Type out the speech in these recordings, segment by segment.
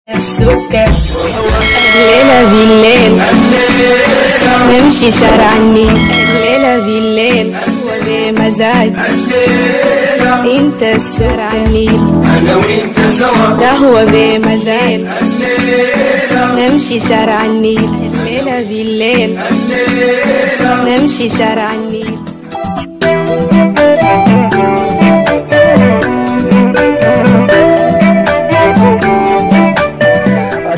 السكر الليلة بالليل نمشي شارع النيل الليلة بالليل وبمزاج انت السكر النيل انا وانت سوا ده هو بمزاج نمشي شارع النيل الليلة بالليل نمشي شارع النيل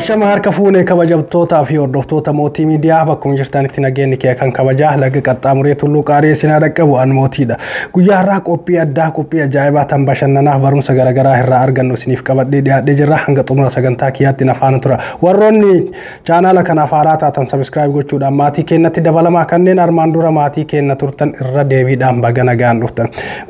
Shama harka fuune kabajamtoota fi hordoftoota mootii miidiyaa bakkuma jirtanitti nageenyi kee kan kabajaa laga qaxxaamuree tulluu qaaree sinaa dhaqqabu an mootiidha. Guyyaa har'aa qophii addaa qophii ajaa'ibaa tan bashannanaaf barumsa garaagaraa irraa argannu isiniif qabadhee dhiyaadhee jirra hanga xumura sagantaa kiyyaatti nafaana tura. Warroonni chaanaala kanaaf haaraa taatan sabiskiraayib gochuudhaan maatii keenyatti dabalamaa kanneen armaan dura maatii keenya turtan irra deebiidhaan baga nagaan dhuftan.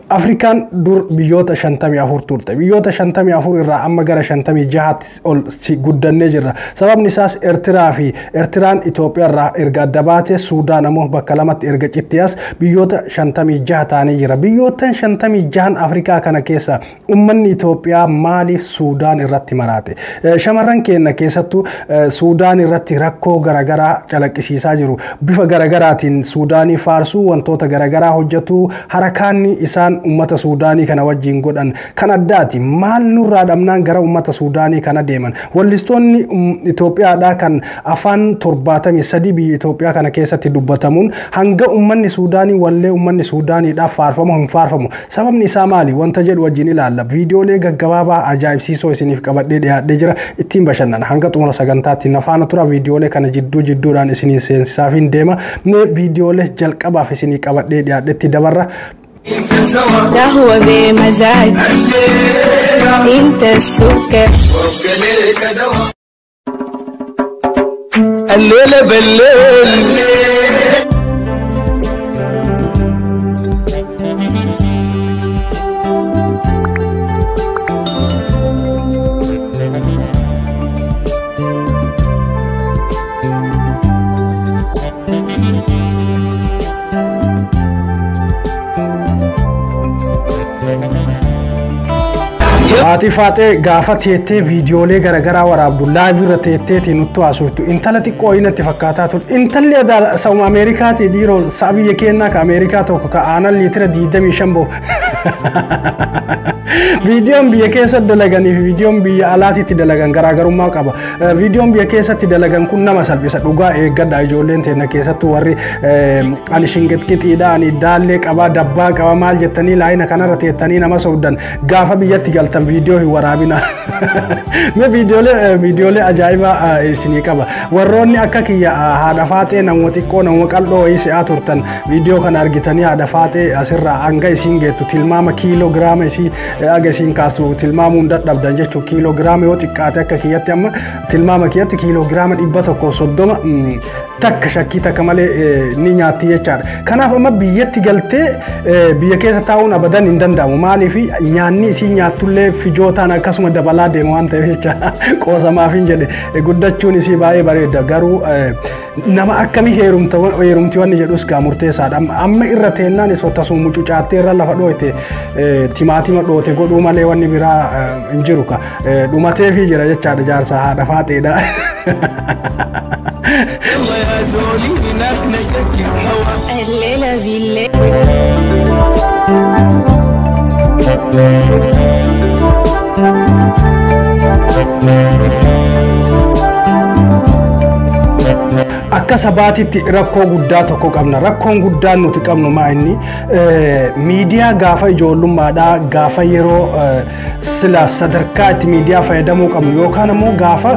Afrikaan dur biyyoota 54 turte. Biyyoota 54 irraa amma gara 56tti ol guddannee jirra. Sababni isaas Eertiraa fi Eertiraan Itoophiyaa irraa erga adda baate Suudaan ammoo bakka lamatti erga cittiyas biyyoota 56 ta'anii jira. Biyyoota 56 Afrikaa kana keessa uummanni Itoophiyaa maaliif Suudaan irratti maraate? Shamarran keenya keessattuu Suudaan irratti rakkoo garaagaraa calaqqisiisaa jiru. Bifa garaagaraatiin Suudaanii faarsuu wantoota garaagaraa hojjetu harakaanni isaan ummata Suudaanii kana wajjin godhan kan addaati. Maal nurraa dhabnaan gara ummata Suudaanii kana deeman? Wallistoonni Itoophiyaadhaa kan afaan 73 biyya Itoophiyaa kana keessatti dubbatamuun hanga ummanni Suudaanii wallee ummanni Suudaaniidhaaf faarfamu hin faarfamu. Sababni isaa maali? Wanta jedhu wajjin ilaalla. Viidiyoolee gaggabaabaa ajaa'ibsiisoo isiniif qabadhee dhiyaadhee jira. Ittiin bashannana hanga xumura sagantaatti nafaana tura. Viidiyoolee kana jidduudhaan isinii seensisaaf hin deema. Viidiyoolee jalqabaaf isinii qabadhee dhiyaadheetti dabarra. ده هو بمزاج انت السكر الليلة بالليل Ati faate gaafa teettee viidiyoolee garaagaraa waraabdu laayivii irra teetteetii nutti haasoftu intala xiqqoo inatti fakkaataa turte intalli sauma Ameerikaatii dhiiroo sa'a biyya keenyaa ka Ameerikaa tokko ka aanan liitira 25 bahu viidiyoon biyya keessatti dalaganii fi viidiyoon biyya alaatiitti dalagan garaagarummaa qaba. Viidiyoon biyya keessatti dalagan kun nama salphisa dhugaa eeggadha ijoolleen teenya keessattuu warri ani shinqixqixiidha ani daallee qabaa dabbaa qaba maal jettanii laayina kanarra teettanii nama sobdan gaafa biyyatti galtan viidiyoo hin waraabina. Me viidiyoolee ajaa'ibaa isinii qaba. Warroonni akka kiyya haadha faaxee nama xiqqoo nama qal'oo wayii si'aa turtan viidiyoo kana argitanii haadha faaxee asirraa hanga isiin geettu tilmaama kiiloogiraama isii aga isiin kaastu tilmaamuun dadhabdan jechuu kiiloogiraama yoo xiqqaate akka kiyyatti amma tilmaama kiyyatti kiiloogiraama 130 takka shakkii takka malee ni nyaatti jechaadha. Kanaaf amma biyyatti galtee biyya keessa taa'uun abadan hin danda'amu. Maaliif nyaanni isii nyaattullee fijootaan akkasuma dabalaa deema waan ta'eef jecha qoosamaaf hin jedhe guddachuun isii baay'ee bareeda. Garuu nama akkamii heerumti wanni jedhus gaa murteessaadha. Amma irra teennaan isa tasuma mucucaattee irra lafa dhoote timaatima dhoote godhuu malee wanni biraa hin jiru ka dhumateefii jira jechaadha jaarsaa haadha faaxeedha. الليلة بالليل Akka sabaatitti rakkoo guddaa tokko qabna. Rakkoon guddaan nuti qabnu maa inni miidiyaa gaafa ijoollummaadhaa gaafa yeroo sila sadarkaa itti miidiyaa fayyadamuu qabnu yookaan immoo gaafa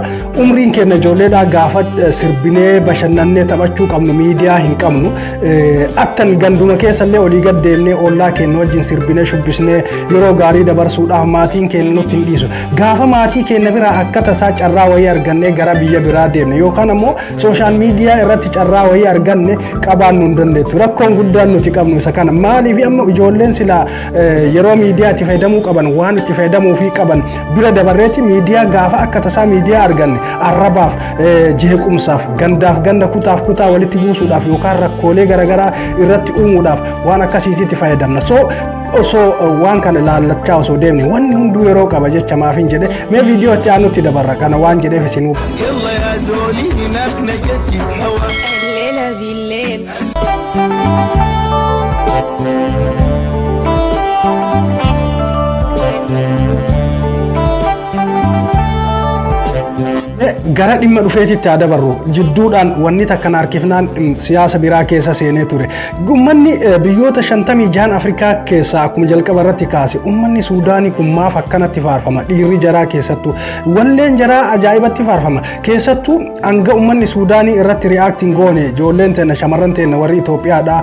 umriin keenya ijoolleedhaa gaafa sirbinee bashannannee taphachuu qabnu miidiyaa hin qabnu. Attan ganduma keessallee olii gad deemnee ollaa keenya wajjin sirbinee shubbisnee yeroo gaarii dabarsuudhaaf maatiin keenya nutti hin dhiisu. Gaafa maatii keenya biraa akka tasaa carraa wayii argannee gara biyya biraa deemne yookaan immoo sooshaal miidiyaa irratti carraa wayii arganne qabaannu hin dandeettu rakkoon guddaan nuti qabnu isa kana maaliif amma ijoolleen sila yeroo miidiyaa itti fayyadamuu qaban waan itti fayyadamuu fi qaban bira dabarreeti miidiyaa gaafa akka tasaa miidiyaa arganne arrabaaf jeequmsaaf gandaaf ganda kutaaf kutaa walitti buusuudhaaf yookaan rakkoolee garaagaraa irratti uumuudhaaf waan akkasiitti fayyadamna osoo waan kana laallachaa osoo deemne wanni hunduu yeroo qaba jecha maafiin jedhe mee viidiyoo itti aanutti dabarra kana waan jedheef isinuu يلا يا زولي هناك نجد هوا الليلة بالليل gara dhimma dhufeetitti dabarru jidduudhaan wanni takkan harkifnaan siyaasa biraa keessa seenee ture ummanni biyyoota 56 Afrikaa keessaa akkuma jalqaba irratti kaase ummanni Suudaanii kun maaf akkanatti faarfama dhiirri jaraa keessattuu walleen jaraa ajaa'ibatti faarfama keessattuu hanga ummanni Suudaanii irratti reaacting goone ijoolleen teena shamarran teena warri Itoophiyaadha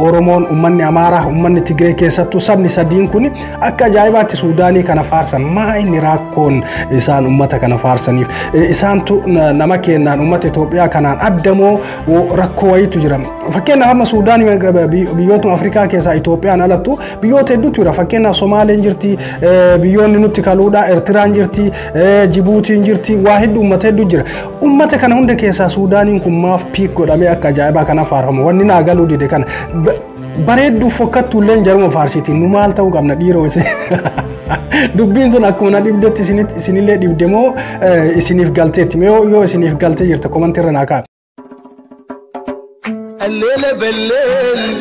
Oromoon ummanni Amaaraa ummanni Tigree keessattuu sabni sadiin kun akka ajaa'ibaatti Suudaanii kana faarsan maa inni rakkoon isaan ummata kana faarsaniif isaantu nama kennaan ummata Itoophiyaa kanaan addamoo rakkoo wayiitu jira fakkeenyaaf amma Suudaanii biyyoota Afrikaa keessaa Itoophiyaan alattu biyyoota hedduutu jira fakkeenyaaf Somaaleen jirti biyyoonni nutti kaluudha Eertiraan jirti Jibuutiin jirti waa hedduu ummata hedduu jira ummata kana hunda keessaa Suudaaniin kun maaf piik godhamee akka ajaa'ibaa kana faarfamu wanni naa galuu dide kana bareedduu fokkattuulleen jaruma faarsiitiin nu maal ta'uu qabna dhiiroo dubbiin sun akkuma na dhibdetti isinillee dhibdemoo isiniif galteetti yoo isiniif galtee jirta komantii irra naa kaa'aa. الليلة بالليل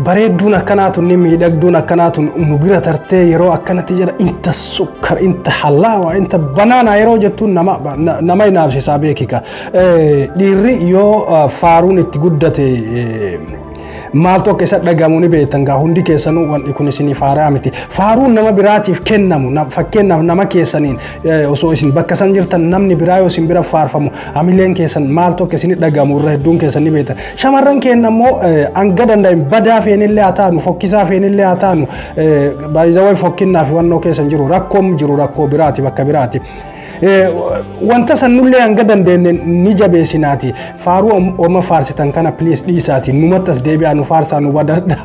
bareedduun akkanaatu ni miidhagduun akkanaatu nu bira tartee yeroo akkanatti jira inta sukkar inta halaawa inta banaana yeroo jettuun nama inaafsisaa beekika dhiirri yoo faaruun itti guddate maaltu akka isa dhagamu ni beektan gaa hundi keessanuu wanti kun isinii faaraa miti faaruun nama biraatiif kennamu fakkeenyaaf nama keessaniin osoo isin bakka san jirtan namni biraa yoo isin bira faarfamu hamileen keessan maaltu akka isinii dhagamu irra hedduun keessan ni beektan shamarran keenya immoo hanga danda'in badaa feenillee haa taanu fokkisaa feenillee haa taanu baay'ee fokkinnaaf wannoo keessan jiru rakkoo biraati bakka biraati. wanta sanullee hanga dandeenye ni jabeessinaati faaruu orma faarsitan kana please dhiisaati numattas deebi'aa nu faarsaa nu badadha.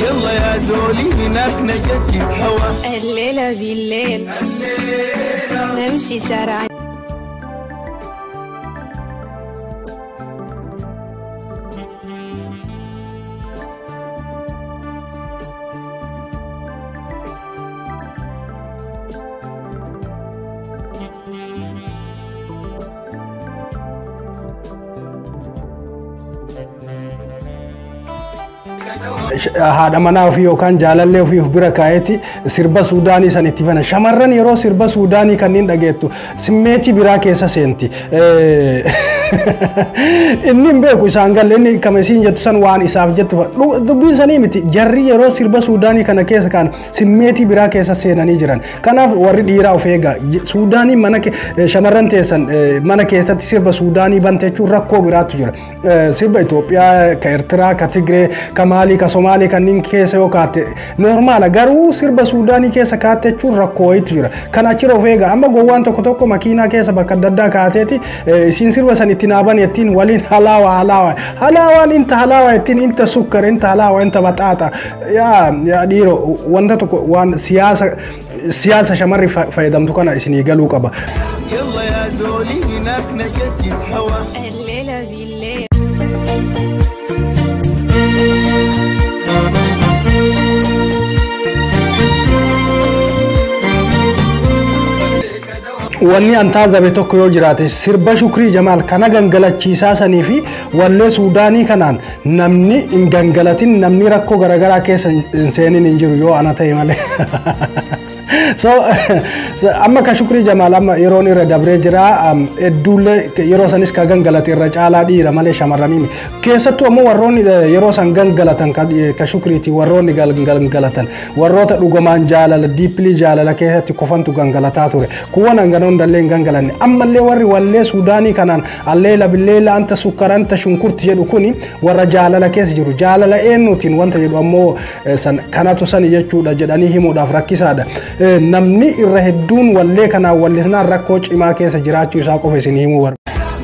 يلا يا زولي هناك نجد هوا الليلة بالليل نمشي شارع haadha manaa ofii yookaan jaalallee ofii bira kaa'eeti sirba Suudaanii san itti fana shamarran yeroo sirba Suudaanii kanneen dhageettu simmeetii biraa keessa seenti inni beeku isaan galle inni kamesiin jettu san waan isaaf jettu dubbiin sanii miti jarri yeroo sirba Suudaanii kana keessa kan simmeetii biraa keessa seenanii jiran kanaaf warri dhiiraa of eegaa Suudaanii mana shamarran teessan mana keessatti sirba Suudaanii banteechuun rakkoo biraatu jira sirba Itoophiyaa ka Eertiraa ka Tigree ka Maalii ka Somaalee kanneen keessa yoo kaate normaala garuu sirba Suudaanii keessa kaatechuun rakkoo wayiitu jira kan achirra of eegaa amma gowwaan tokko makiinaa keessa bakka adda addaa kaateeti isiin sirba san itti naaban ittiin waliin halaawaan inta halaawa ittiin inta sukkar inta halaawa inta baxaaxa yaa dhiiro wanta tokko waan siyaasa shamarri fayyadamtu kana isinii galuu qaba. يلا يا زولي هناك نجد هوا الليلة بالليل wanni antaazabe tokko yoo jiraate sirba Shukrii Jamaal kana gangalachiisaa sanii fi wallee Suudaanii kanaan namni hin gangalatin namni rakkoo garaagaraa keessa hin seenin hin jiru yoo ana ta'e malee So amma ka shukrii Jamaal amma yeroon irra dabree jira edduulee yeroo sanis ka gangalate irra caalaa dhiira malee shamarranii keessattuu ammoo warroonni yeroo san gangalatan ka shukriiti warroonni gangalatan warroota dhugumaan jaalala diippilii jaalala keessatti kofantu gangalataa ture kuwwan hanganoon dallee gangalanne ammallee warri wallee Suudaanii kanaan alleela billeela anta sukkaranta shunkurti jedhu kuni warra jaalala keessa jiru jaalala eenyuutiin wanta jedhu ammoo kanatu sani jechuudha jedhanii himuudhaaf rakkisaadha namni irra hedduun wallee kanaan wallisnaan rakkoo cimaa keessa jiraachuu isaa qofa isin himuu barbaada.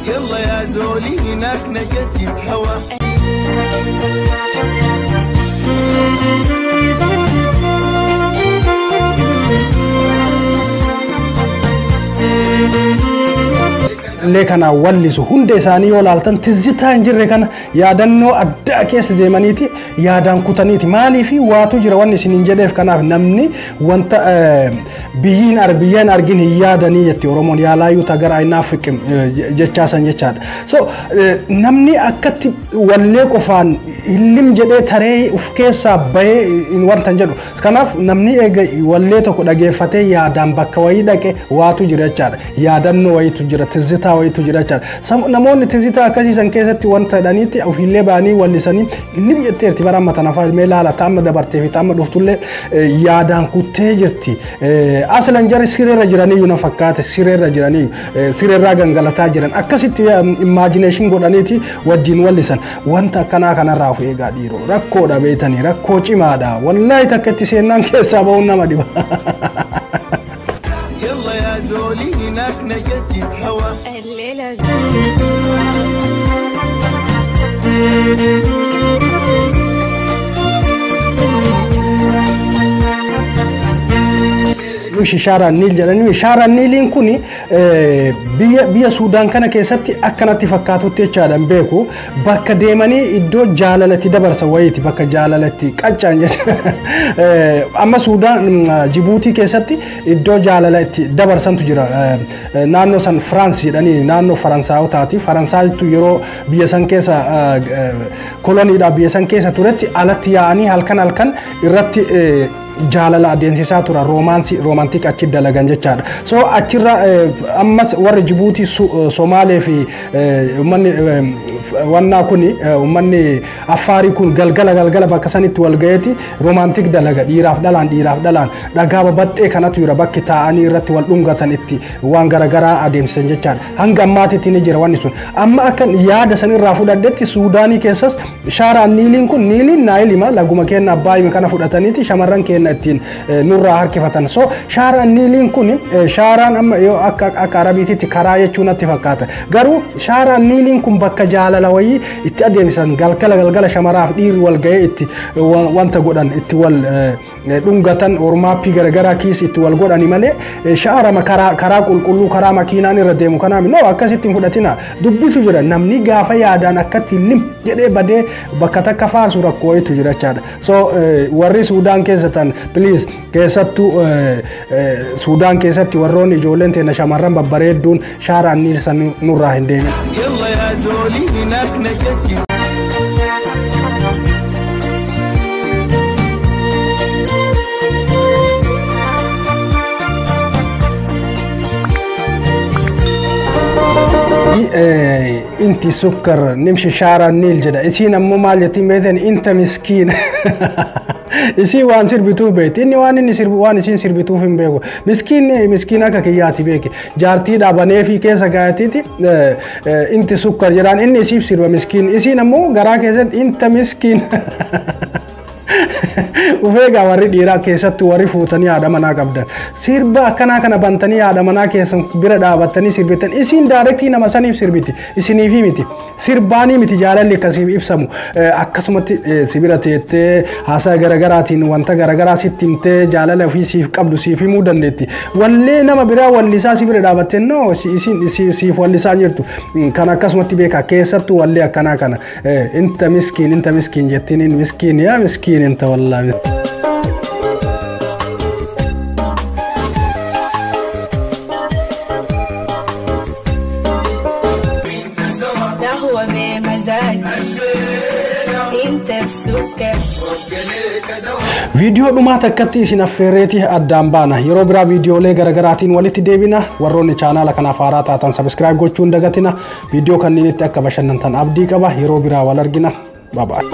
يلا يا زولي هناك نجدد هوا lekana wallisu hunde isaanii yoo laaltan tizzitaa hin jirre kana yaadannoo addaa keessa deemaniiti yaadaan kutaniiti maaliifi waatu jira wanni isin hin jedheef kanaaf namni wanta biyyaan argin hin yaadanii jetti Oromoon yaalaayyuu tagara aynaa fiqim jechaasan jechaadha so namni akkatti wallee qofaan hillim jedhee taree uf keessaa bahee wanta jedhu kanaaf namni eega wallee tokko dhageeffatee yaadaan bakka wayii dhaqe waatu jira jechaadha yaadannoo wayiitu jira tizzitaa wayiitu jira jechaadha namoonni tizzitaa akkasiisan keessatti wanta dhaniitti ofillee baanii wallisanii hillim jetteerti bara amma tanaafaa ilmee laala taama dabartee fi taama dhuftullee yaadaan kuttee jirti aslan jarri sireerra jiranii na fakkaate sireerra jiranii sireerraa gangalataa jiran akkasitti imagination godhaniiti wajjin wallisan wanta akkanaa kanarraa of eegaa dhiiroo rakkoodha beeytanii rakkoo cimaadha wallaahi takka itti seennaan keessaa ba'uun nama dhiba. يلا يا زولي هناك نجدد هوا الليلة Shara Nil jedhanii Shara Niliin kuni biyya Suudaan kana keessatti akkanatti fakkaatutti jechaadhaan beeku bakka deemanii iddoo jaalalatti dabarsan wayiiti bakka jaalalatti qaccaan jechuudha amma Suudaan Jibuutii keessatti iddoo jaalalatti dabarsantu jira naannoo san France jedhanii naannoo Faransaayootaati Faransaaytu yeroo biyya san keessa koloniidha biyya san keessa turetti alatti yaa'anii halkan irratti jaalala adeemsisaa tura romantik achi dalagan jechaadha so achirra ammas warri Jibuutii Somaalee fi ummanni wannaa kuni ummanni Affaarii kun galgala bakka sanitti wal gaheeti romantik dalaga dhiiraaf dhalaan dhagaa babaxxee kanatu jira bakki taa'anii irratti wal dhungatan itti waan garagaraa adeemsisan jechaadha hanga ammaatitti ni jira wanni sun amma akkan yaada sanirraa fudhadhetti Suudaanii keessas Shara Niliin kun Niliin Naayilima laguma kenna abbaayime kana fudhataniiti shamarran kenna ittiin nurraa harkifatan so Shara Niliin kun Sharaan amma yoo akka Arabiititti karaa jechuun natti fakkaata garuu Shara Niliin kun bakka jaalala wayii itti adeemsisan galgala shamaraaf dhiirri wal ga'ee itti wanta godhan itti wal dhungatan ormaappii garagaraa kiis itti wal godhani malee Shara karaa qulqulluu karaa makiinaan irra deemu kanaaf no akkasitti hin fudhatina dubbitu jira namni gaafa yaadaan akkatti lim jedhee badee bakka takka faarsu rakkoo wayiitu jira jechaadha so warri Suudaan keessatan please keessattuu Suudaan keessatti warroonni ijoolleen teena shamarran babbareedduun Shara Niliin san nurraa hin deemin. يلا يا زولي هناك نجدد انت سكر نمشي Shara Niliin جدا اسينا مو مالتي مثلا انت مسكين isi waan sirbituu beekti inni waan inni sirbi waan isin sirbituuf hin beeku miskiin akka kiyyaati beeki jaartii dhaabanee fi keessa gaatiiti inti sukkar jedhaan inni isiif sirba miskiin isiin ammoo garaa keessatti inta miskiin ufeegaa warri dhiiraa keessatti warri fuutanii haadha manaa qabdan sirba akkanaa kana bantanii haadha manaa keessan bira dhaabattanii sirbitan isiin daarektii nama saniif sirbiti isiniifi miti sirbaanii miti jaalalli akkasiif ibsamu akkasumatti sibira teettee haasaa garagaraatiin wanta garagaraa sitti himtee jaalala ofii siif qabdu siif himuu dandeetti wallee nama biraa wallisaa sibira dhaabattee no isiin siif wallisaa jirtu kan akkasumatti beeka keessattuu wallee akkanaa kana inta miskiin jettiin miskiin yaa miskiin inta wallahi انت السكر فيديو dhumaa takkatti isin affeerreeti addaan baana yeroo biraa viidiyoolee garaagaraatiin walitti deebina warroonni chaanaala kanaaf haaraa taatan subscribe gochuun dagatina viidiyoo kanneen itti akka bashannantan abdii qaba yeroo biraa wal argina bye bye